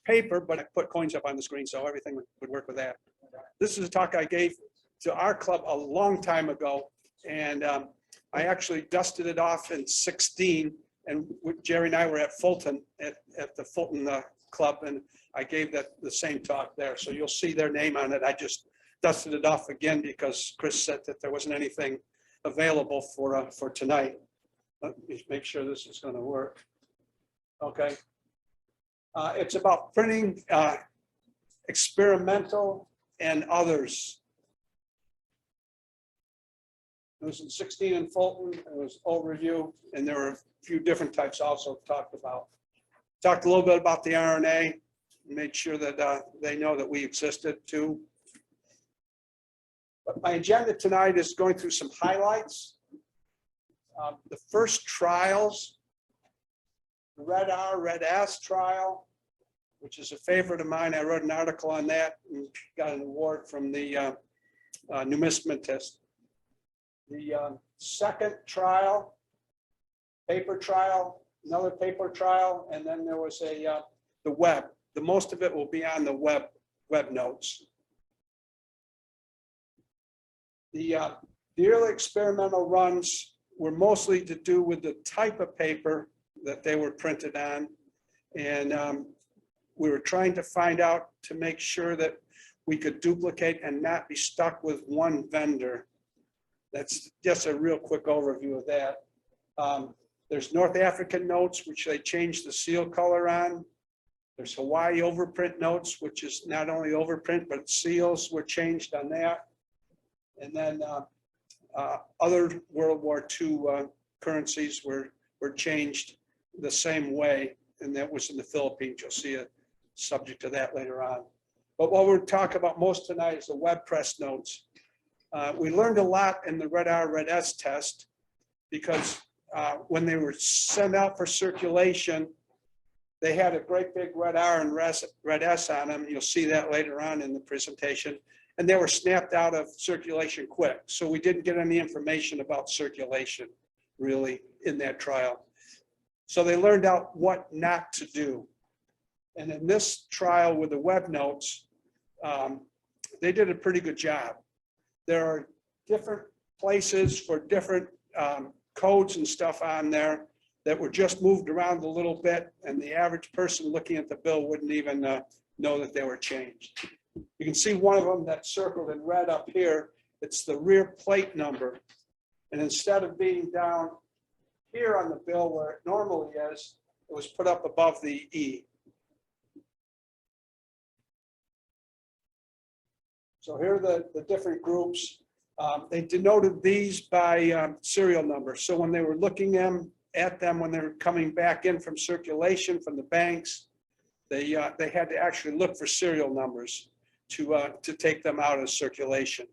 paper, but I put coins up on the screen, so everything would work with that. This is a talk I gave to our club a long time ago, and I actually dusted it off in 16, and Jerry and I were at Fulton, at the Fulton Club, and I gave the same talk there. So you'll see their name on it. I just dusted it off again because Chris said that there wasn't anything available for tonight. Let me make sure this is going to work. Okay. It's about printing experimental and others. It was in 16 in Fulton. It was overview, and there were a few different types also talked about. Talked a little bit about the RNA, made sure that they know that we existed too. But my agenda tonight is going through some highlights. The first trials, the Red R, Red S trial, which is a favorite of mine. I wrote an article on that and got an award from the numismatist. The second trial, paper trial, another paper trial, and then there was the web. The most of it will be on the web notes. The early experimental runs were mostly to do with the type of paper that they were printed on, and we were trying to find out to make sure that we could duplicate and not be stuck with one vendor. That's just a real quick overview of that. There's North African notes, which they changed the seal color on. There's Hawaii overprint notes, which is not only overprint, but seals were changed on that. And then other World War II currencies were changed the same way, and that was in the Philippines. You'll see a subject to that later on. But what we're talking about most tonight is the web press notes. We learned a lot in the Red R, Red S test, because when they were sent out for circulation, they had a great big Red R and Red S on them. You'll see that later on in the presentation. And they were snapped out of circulation quick. So we didn't get any information about circulation really in that trial. So they learned out what not to do. And in this trial with the web notes, they did a pretty good job. There are different places for different codes and stuff on there that were just moved around a little bit, and the average person looking at the bill wouldn't even know that they were changed. You can see one of them that's circled in red up here. It's the rear plate number. And instead of being down here on the bill where it normally is, it was put up above the E. So here are the different groups. They denoted these by serial number. So when they were looking at them when they were coming back in from circulation from the banks, they had to actually look for serial numbers to take them out of circulation.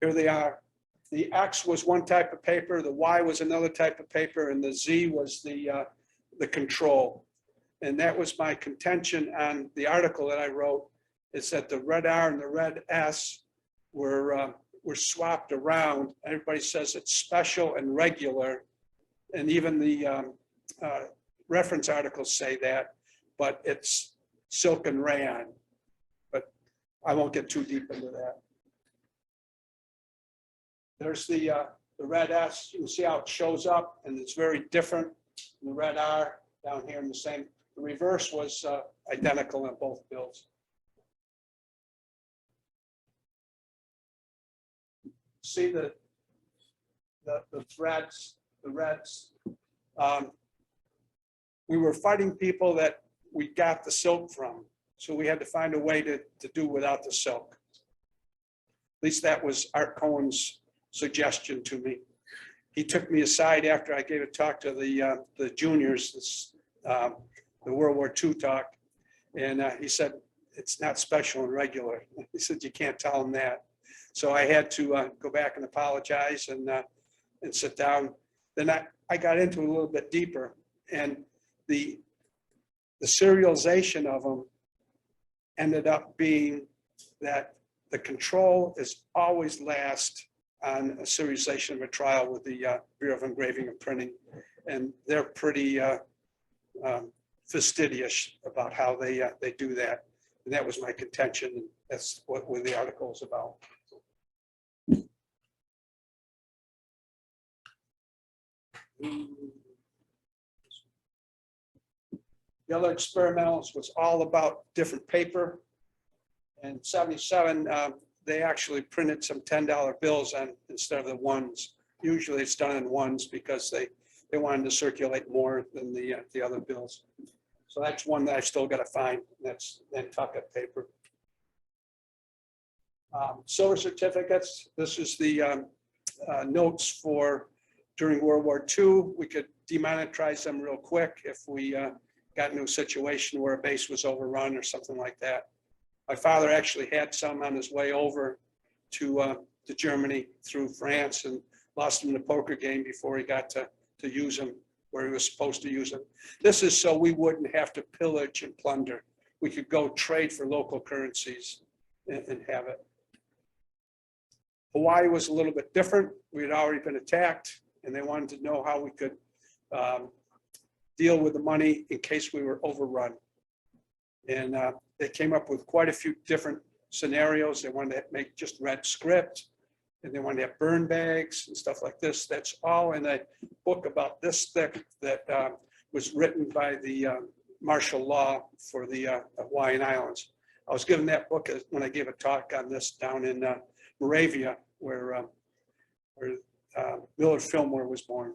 Here they are. The X was one type of paper, the Y was another type of paper, and the Z was the control. And that was my contention on the article that I wrote, is that the Red R and the Red S were swapped around. Everybody says it's special and regular, and even the reference articles say that, but it's silk and rayon. But I won't get too deep into that. There's the Red S. You can see how it shows up, and it's very different than the Red R down here in the same. The reverse was identical in both bills. See the threads, the reds. We were fighting people that we got the silk from, so we had to find a way to do without the silk. At least that was Art Cohen's suggestion to me. He took me aside after I gave a talk to the juniors, the World War II talk, and he said, it's not special and regular. He said, you can't tell them that. So I had to go back and apologize and sit down. Then I got into it a little bit deeper, and the serialization of them ended up being that the control is always last on a serialization of a trial with the Bureau of Engraving and Printing, and they're pretty fastidious about how they do that. And that was my contention. And that's what the article is about. The other experimentals was all about different paper. And 77, they actually printed some $10 bills on instead of the ones. Usually it's done in ones because they wanted to circulate more than the other bills. So that's one that I still got to find. That's Nantucket paper. Silver certificates. This is the notes for during World War II. We could demonetize them real quick if we got into a situation where a base was overrun or something like that. My father actually had some on his way over to Germany through France and lost them in a poker game before he got to use them where he was supposed to use them. This is so we wouldn't have to pillage and plunder. We could go trade for local currencies and have it. Hawaii was a little bit different. We had already been attacked and they wanted to know how we could deal with the money in case we were overrun. And they came up with quite a few different scenarios. They wanted to make just red script, and they wanted to have burn bags and stuff like this. That's all in a book about this thick that was written by the martial law for the Hawaiian Islands. I was given that book when I gave a talk on this down in Moravia, where Millard Fillmore was born.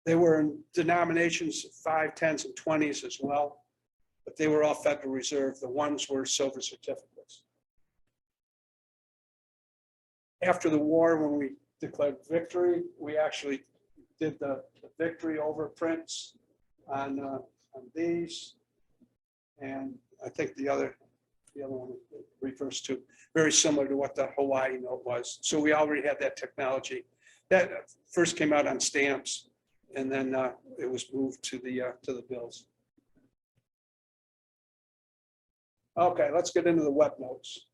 They were in denominations of 5, 10s, and 20s as well, but they were all Federal Reserve. The ones were silver certificates. After the war, when we declared victory, we actually did the victory overprints on these, and I think the other one refers to very similar to what the Hawaii note was. So we already had that technology. That first came out on stamps, and then it was moved to the bills. Okay, let's get into the web notes.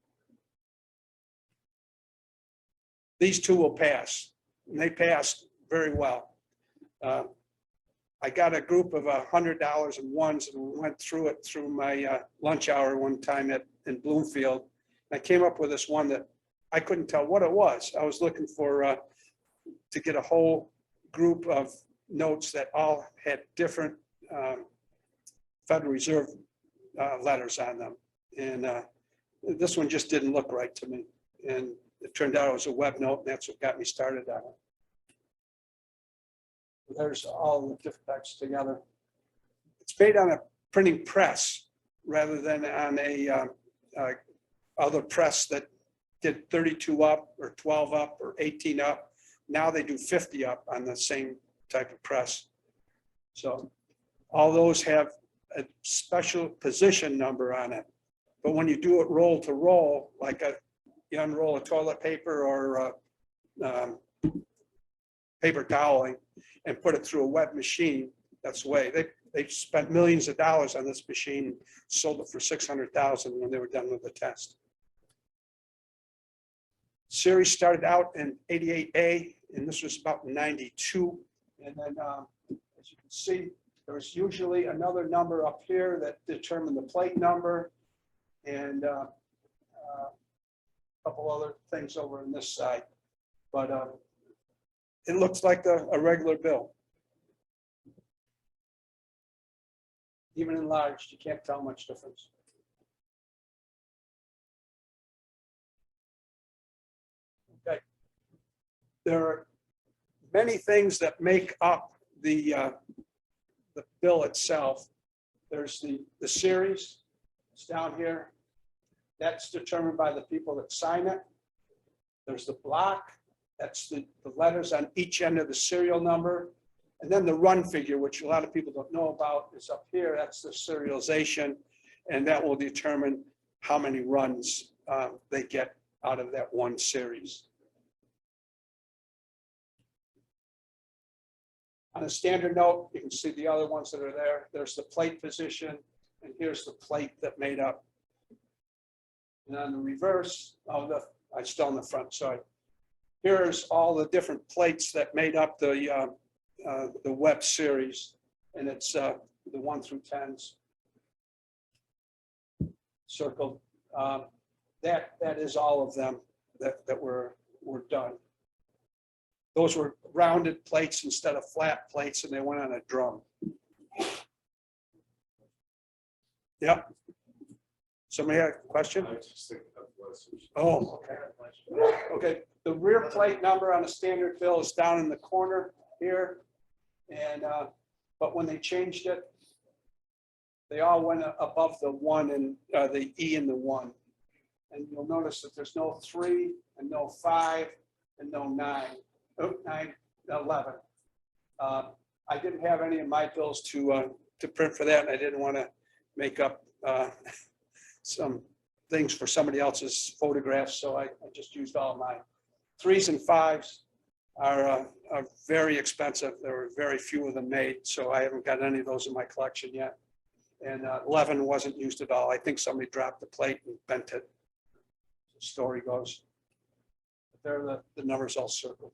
These two will pass, and they passed very well. I got a group of $100 in ones and went through it through my lunch hour one time in Bloomfield. I came up with this one that I couldn't tell what it was. I was looking for to get a whole group of notes that all had different Federal Reserve letters on them. And this one just didn't look right to me. And it turned out it was a web note, and that's what got me started on it. There's all the different types together. It's made on a printing press rather than on a other press that did 32 up or 12 up or 18 up. Now they do 50 up on the same type of press. So all those have a special position number on it. But when you do it roll to roll, like you unroll a toilet paper or paper toweling and put it through a web machine, that's the way. They spent millions of dollars on this machine, sold it for $600,000 when they were done with the test. Series started out in 88A, and this was about 92. And then, as you can see, there was usually another number up here that determined the plate number, and a couple other things over on this side. But it looks like a regular bill. Even enlarged, you can't tell much difference. Okay. There are many things that make up the bill itself. There's the series. It's down here. That's determined by the people that sign it. There's the block. That's the letters on each end of the serial number. And then the run figure, which a lot of people don't know about, is up here. That's the serialization. And that will determine how many runs they get out of that one series. On a standard note, you can see the other ones that are there. There's the plate position, and here's the plate that made up. And on the reverse, I'm still in the front, sorry. Here's all the different plates that made up the the web series, and it's the 1 through 10s circled. That is all of them that were done. Those were rounded plates instead of flat plates, and they went on a drum. Yep. Somebody had a question? I just think that was. Oh, okay. Okay, the rear plate number on a standard bill is down in the corner here. And, but when they changed it, they all went above the 1 and the E and the 1. And you'll notice that there's no 3 and no 5 and no 9, 9, 11. I didn't have any of my bills to print for that, and I didn't want to make up some things for somebody else's photographs, so I just used all of mine. 3s and 5s are very expensive. There were very few of them made, so I haven't got any of those in my collection yet. And 11 wasn't used at all. I think somebody dropped the plate and bent it. The story goes. But they're the numbers all circled.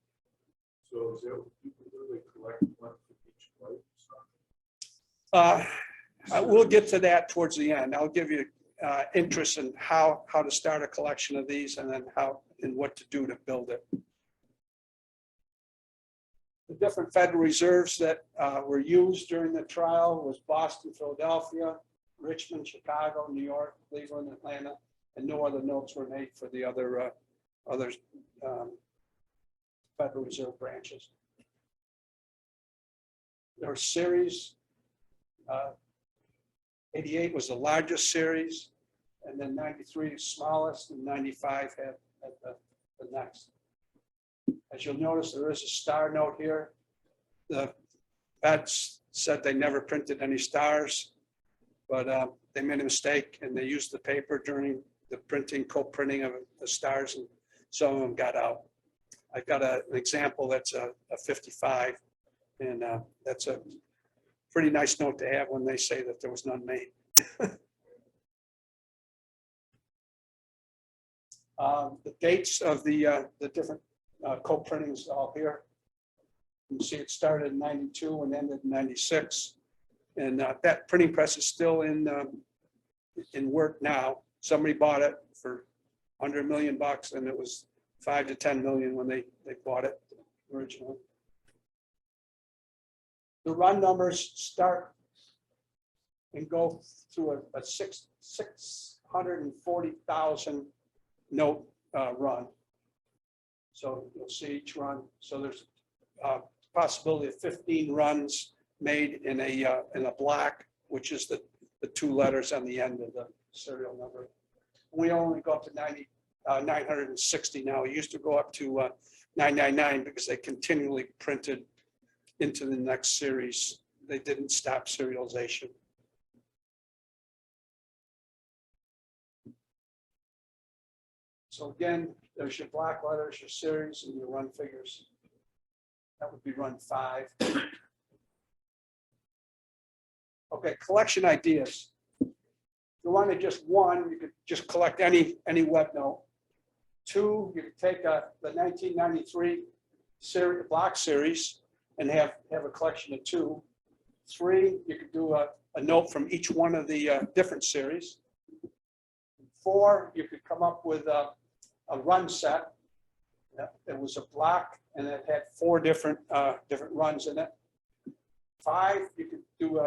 So is that what people do? They collect one for each plate? We'll get to that towards the end. I'll give you interest in how to start a collection of these, and then how and what to do to build it. The different Federal Reserves that were used during the trial was Boston, Philadelphia, Richmond, Chicago, New York, Cleveland, Atlanta, and no other notes were made for the other Federal Reserve branches. There were series. 88 was the largest series, and then 93 is smallest, and 95 had the next. As you'll notice, there is a star note here. The vets said they never printed any stars, but they made a mistake, and they used the paper during the co-printing of the stars, and some of them got out. I've got an example that's a 55, and that's a pretty nice note to have when they say that there was none made. The dates of the different co-printings all here. You can see it started in 92 and ended in 96. And that printing press is still in work now. Somebody bought it for under $1 million, and it was 5 to 10 million when they bought it originally. The run numbers start and go through a 640,000 note run. So you'll see each run. So there's a possibility of 15 runs made in a block, which is the 2 letters on the end of the serial number. We only go up to 960 now. It used to go up to 999 because they continually printed into the next series. They didn't stop serialization. So again, there's your black letters, your series, and your run figures. That would be run 5. Okay, collection ideas. If you wanted just 1, you could just collect any web note. 2, you could take the 1993 series, block series, and have a collection of 2. 3, you could do a note from each one of the different series. 4, you could come up with a run set. It was a block, and it had 4 different runs in it. 5, you could do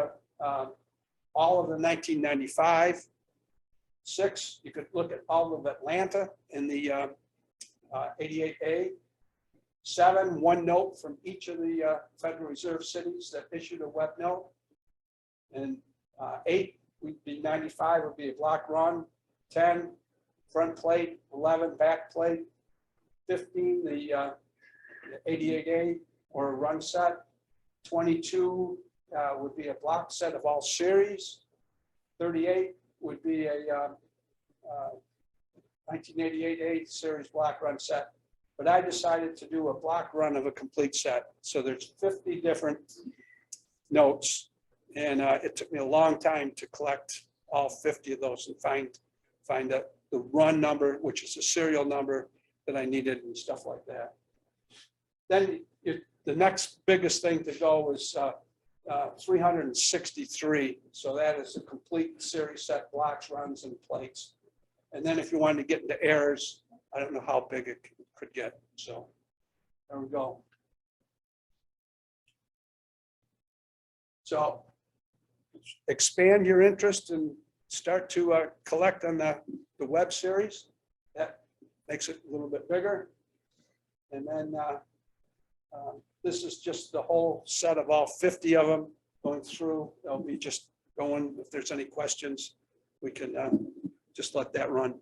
all of the 1995. 6, you could look at all of Atlanta in the 88A. 7, 1 note from each of the Federal Reserve cities that issued a web note. And 8 would be 95 would be a block run. 10, front plate. 11, back plate. 15, the 88A or a run set. 22 would be a block set of all series. 38 would be a 1988A series block run set. But I decided to do a block run of a complete set. So there's 50 different notes, and it took me a long time to collect all 50 of those and find the run number, which is a serial number that I needed and stuff like that. Then the next biggest thing to go is 363. So that is a complete series set, blocks, runs, and plates. And then if you wanted to get into errors, I don't know how big it could get. So there we go. So expand your interest and start to collect on the web series. That makes it a little bit bigger. And then this is just the whole set of all 50 of them going through. They'll be just going, if there's any questions, we can just let that run.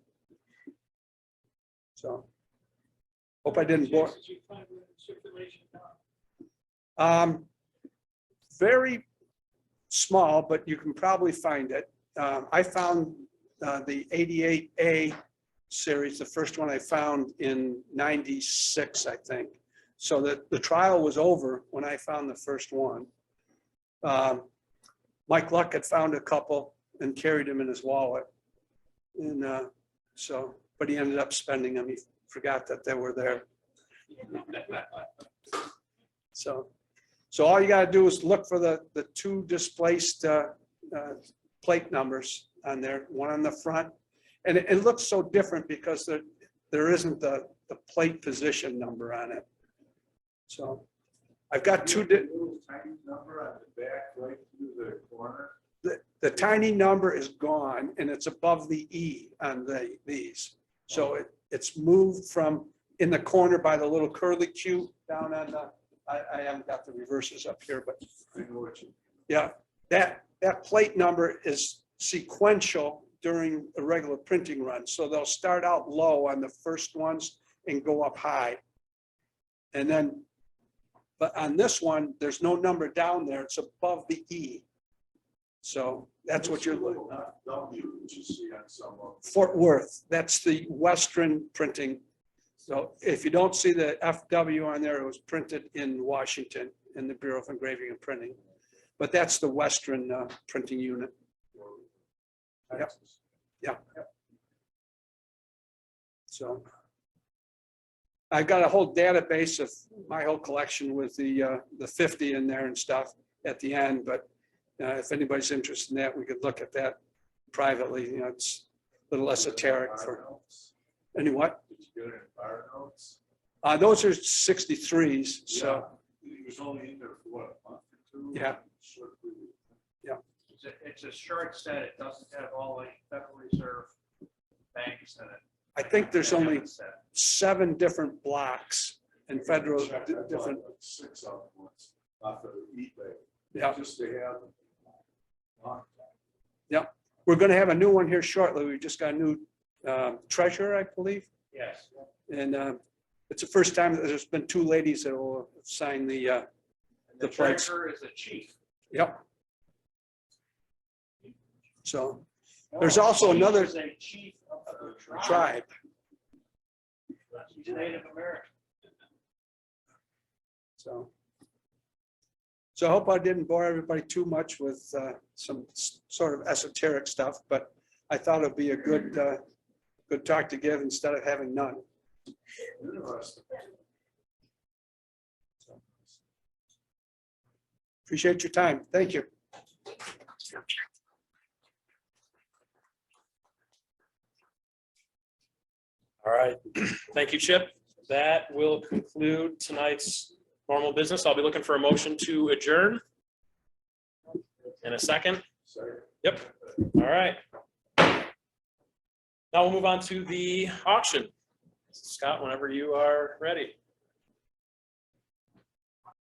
So hope I didn't bore. Very small, but you can probably find it. I found the 88A series, the first one I found in 96, I think. So that the trial was over when I found the first one. Mike Luck had found a couple and carried them in his wallet. And so, but he ended up spending them. He forgot that they were there. So all you got to do is look for the two displaced plate numbers on there, one on the front. And it looks so different because there isn't the plate position number on it. So I've got two. Tiny number on the back, right through the corner. The tiny number is gone and it's above the E on these. So it's moved from in the corner by the little curly Q down on the, I haven't got the reverses up here, but I know what you. yeah, that plate number is sequential during a regular printing run. So they'll start out low on the first ones and go up high. And then, but on this one, there's no number down there. It's above the E. So that's what you're looking at. W, which you see on some of them. Fort Worth, that's the Western printing. So if you don't see the FW on there, it was printed in Washington in the Bureau of Engraving and Printing. But that's the Western printing unit. Yep. Yeah. So I've got a whole database of my whole collection with the 50 in there and stuff at the end. But if anybody's interested in that, we could look at that privately. You know, it's a little esoteric for any what? Did you get it in fire notes? Those are 63s. So It was only in there for what, a month or two? yeah. It's a short set. It doesn't have all the Federal Reserve banks in it. I think there's only 7 different blocks and federal different. Like 6 of them once off of eBay. Yeah. Just to have. Yeah. We're going to have a new one here shortly. We just got a new treasurer, I believe. Yes. And it's the first time that there's been 2 ladies that will sign the The plates. treasurer is the chief. Yep. So there's also She another is a chief of her tribe. She's Native American. So I hope I didn't bore everybody too much with some sort of esoteric stuff, but I thought it'd be a good talk to give instead of having none. Interesting. So, appreciate your time. Thank you. All right, thank you, Chip. That will conclude tonight's normal business. I'll be looking for a motion to adjourn. In a second. Sorry. Yep. All right. Now we'll move on to the auction. Scott, whenever you are ready.